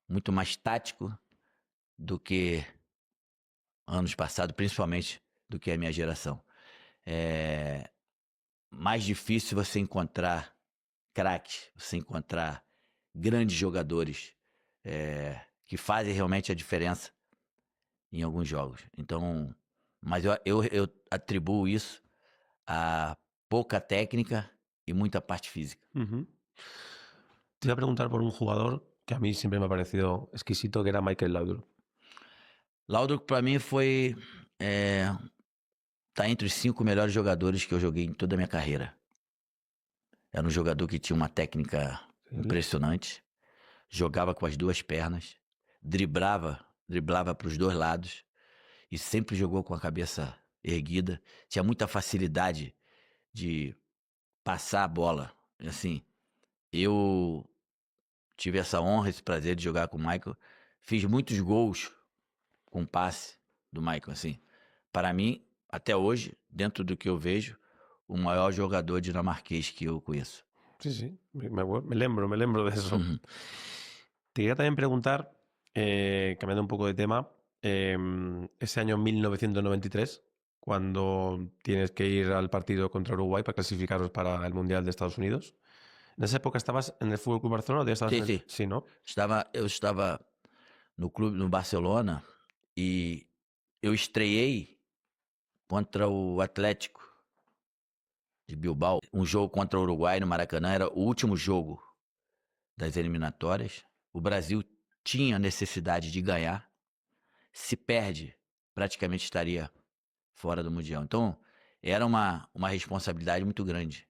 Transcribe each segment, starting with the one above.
muito mais tático do que anos passados, principalmente do que a minha geração. É mais difícil você encontrar craques, você encontrar grandes jogadores que fazem realmente a diferença em alguns jogos. Então, mas eu atribuo isso a pouca técnica y mucha parte física. Te voy a preguntar por un jugador que a mí siempre me ha parecido exquisito, que era Michael Laudrup. Laudrup, para mim, foi... tá entre os 5 melhores jogadores que eu joguei em toda a minha carreira. Era um jogador que tinha uma técnica impressionante, jogava com as duas pernas, driblava para os dois lados e sempre jogou com a cabeça erguida. Tinha muita facilidade de passar a bola. Assim, eu tive essa honra, esse prazer de jogar com o Michael. Fiz muitos gols com passe do Michael, assim. Para mim, até hoje, dentro do que eu vejo, o maior jogador dinamarquês que eu conheço. Sí, me lembro de eso. Te quería también preguntar, cambiando un poco de tema, ese año 1993, cuando tienes que ir al partido contra Uruguay para clasificaros para el Mundial de Estados Unidos. ¿En esa época estabas en el Fútbol Club Barcelona o ya estabas Sim. Sí, ¿no? Eu estava no clube, no Barcelona, e eu estreiei contra o Atlético de Bilbao. Um jogo contra o Uruguai no Maracanã, era o último jogo das eliminatórias. O Brasil tinha necessidade de ganhar. Se perde, praticamente estaria fora do Mundial. Então, era uma responsabilidade muito grande.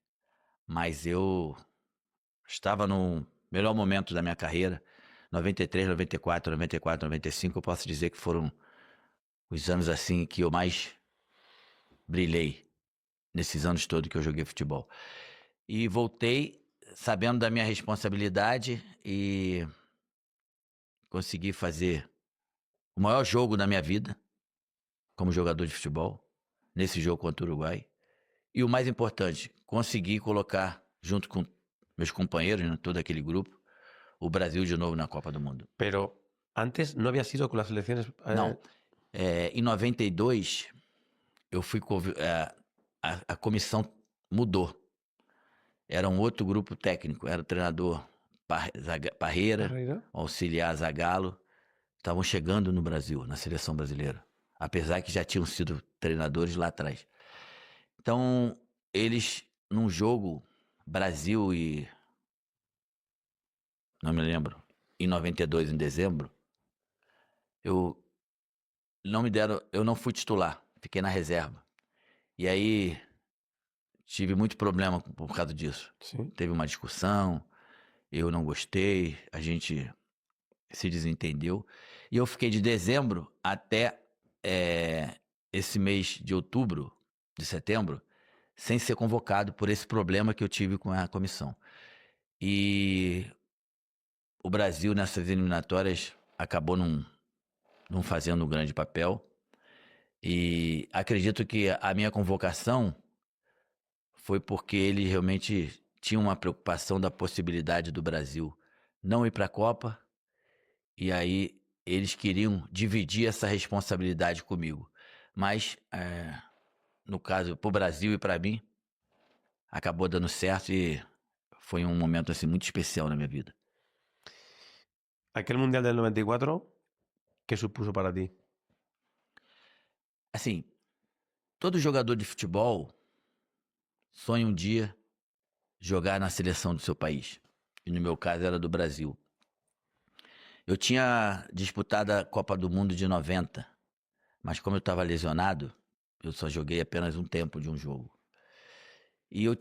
Mas eu estava no melhor momento da minha carreira. 93, 94, 95, eu posso dizer que foram os anos assim que eu mais brilhei nesses anos todos que eu joguei futebol. E voltei sabendo da minha responsabilidade e consegui fazer o maior jogo da minha vida como jogador de futebol, nesse jogo contra o Uruguai. E o mais importante, consegui colocar, junto com meus companheiros, né, todo aquele grupo, o Brasil de novo na Copa do Mundo. Pero antes no había sido con las selecciones... Não. Em 92, eu fui... a comissão mudou. Era um outro grupo técnico. Era o treinador Parreira, auxiliar Zagallo. Estavam chegando no Brasil, na seleção brasileira. Apesar que já tinham sido treinadores lá atrás. Então, eles, num jogo, Brasil e... não me lembro. Em 92, em dezembro, eu não fui titular. Fiquei na reserva. E aí, tive muito problema por causa disso. Sim. Teve uma discussão, eu não gostei, a gente se desentendeu. E eu fiquei de dezembro até esse mês de outubro, de setembro, sem ser convocado por esse problema que eu tive com a comissão. E o Brasil, nessas eliminatórias, acabou não fazendo um grande papel. E acredito que a minha convocação foi porque ele realmente tinha uma preocupação da possibilidade do Brasil não ir para a Copa, e aí eles queriam dividir essa responsabilidade comigo. Mas, no caso, para o Brasil e para mim, acabou dando certo e foi um momento assim, muito especial na minha vida. Aquel Mundial del 94, ¿qué supuso para ti? Assim, todo jogador de futebol sonha um dia jogar na seleção do seu país. E no meu caso era do Brasil. Eu tinha disputado a Copa do Mundo de 90, mas como eu estava lesionado, eu só joguei apenas um tempo de um jogo. E eu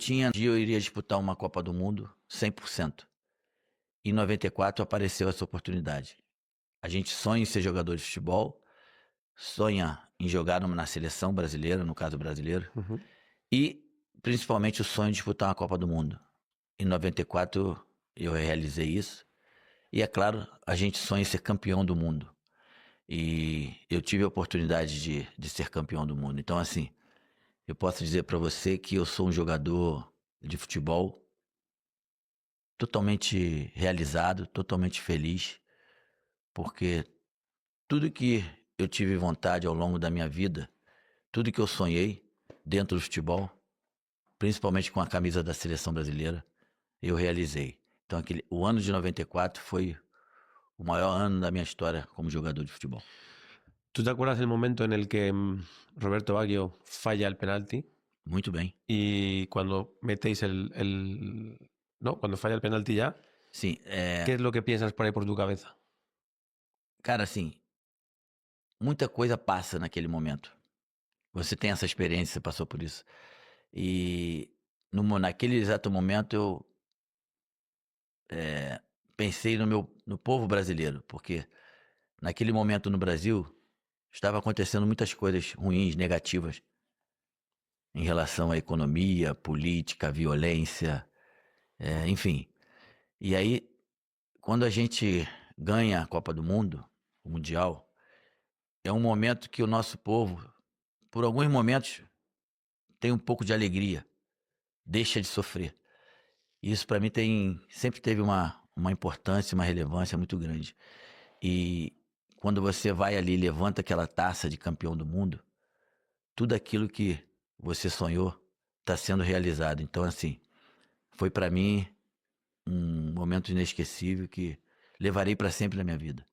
iria disputar uma Copa do Mundo 100%. Em 94 apareceu essa oportunidade. A gente sonha em ser jogador de futebol, sonha em jogar na seleção brasileira, no caso brasileiro, e principalmente o sonho de disputar uma Copa do Mundo. Em 94 eu realizei isso. E é claro, a gente sonha em ser campeão do mundo. E eu tive a oportunidade de ser campeão do mundo. Então, assim, eu posso dizer para você que eu sou um jogador de futebol totalmente realizado, totalmente feliz, porque tudo que eu tive vontade ao longo da minha vida, tudo que eu sonhei dentro do futebol, principalmente com a camisa da seleção brasileira, eu realizei. Então, o ano de 94 foi o maior ano da minha história como jogador de futebol. ¿Tú te acuerdas el momento en el que Roberto Baggio falla el penalti? Muito bem. Y cuando metéis ¿no? Cuando falla el penalti ya, Sim, ¿qué es lo que piensas por ahí por tu cabeza? cara, assim, muita coisa passa naquele momento. Você tem essa experiência, você passou por isso. E naquele exato momento eu pensei no povo brasileiro, porque naquele momento no Brasil estava acontecendo muitas coisas ruins, negativas, em relação à economia, política, violência, enfim. E aí, quando a gente ganha a Copa do Mundo, o Mundial, é um momento que o nosso povo, por alguns momentos, tem um pouco de alegria, deixa de sofrer. Isso para mim sempre teve uma importância, uma relevância muito grande. E quando você vai ali e levanta aquela taça de campeão do mundo, tudo aquilo que você sonhou está sendo realizado. Então, assim, foi para mim um momento inesquecível que levarei para sempre na minha vida.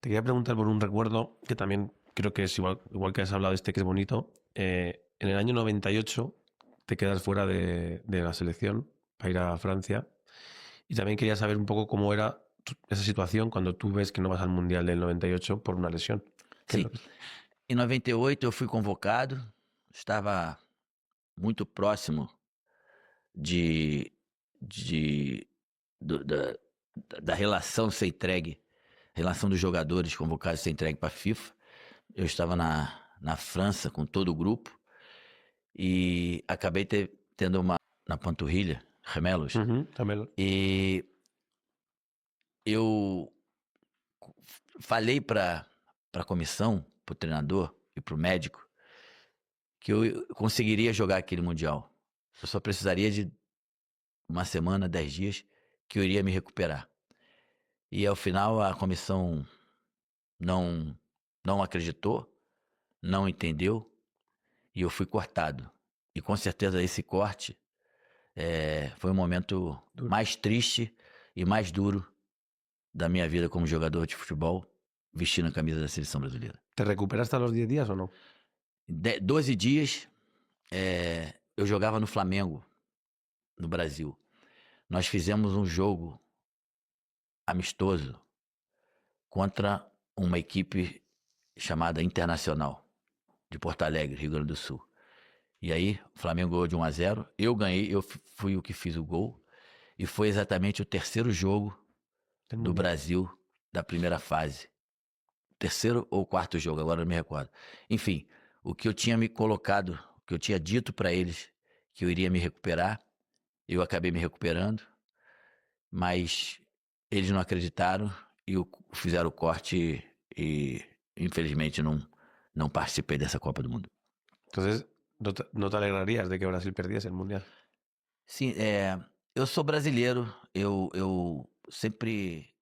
Te quería preguntar por un recuerdo que también creo que es igual que has hablado que es bonito. En el año 98 te quedas fuera de la selección para ir a Francia. Y también quería saber un poco cómo era esa situación cuando tú ves que no vas al Mundial del 98 por una lesión. Sim, em 98 eu fui convocado, estava muito próximo de, de do- da, da relação ser entregue, relação dos jogadores convocados ser entregue para a FIFA. Eu estava na França com todo o grupo e acabei tendo na panturrilha, remelos, También. e eu falei para a comissão, para o treinador e para o médico que eu conseguiria jogar aquele Mundial. Eu só precisaria de uma semana, 10 dias, que eu iria me recuperar. E ao final a comissão não acreditou, não entendeu, e eu fui cortado. E com certeza esse corte foi o momento mais triste e mais duro da minha vida como jogador de futebol, vestindo a camisa da seleção brasileira. ¿Te recuperaste a los 10 días o no? 12 dias eu jogava no Flamengo, no Brasil. Nós fizemos um jogo amistoso contra uma equipe chamada Internacional, de Porto Alegre, Rio Grande do Sul. E aí, o Flamengo ganhou de 1-0, eu ganhei, eu fui o que fiz o gol, e foi exatamente o terceiro jogo do Brasil da primeira fase. Terceiro ou quarto jogo, agora não me recordo. Enfim, o que eu tinha me colocado, o que eu tinha dito para eles, que eu iria me recuperar, eu acabei me recuperando, mas eles não acreditaram e fizeram o corte e infelizmente não participei dessa Copa do Mundo. Entonces, ¿no te alegrarías de que Brasil perdiese el Mundial? Sim, eu sou brasileiro, eu sempre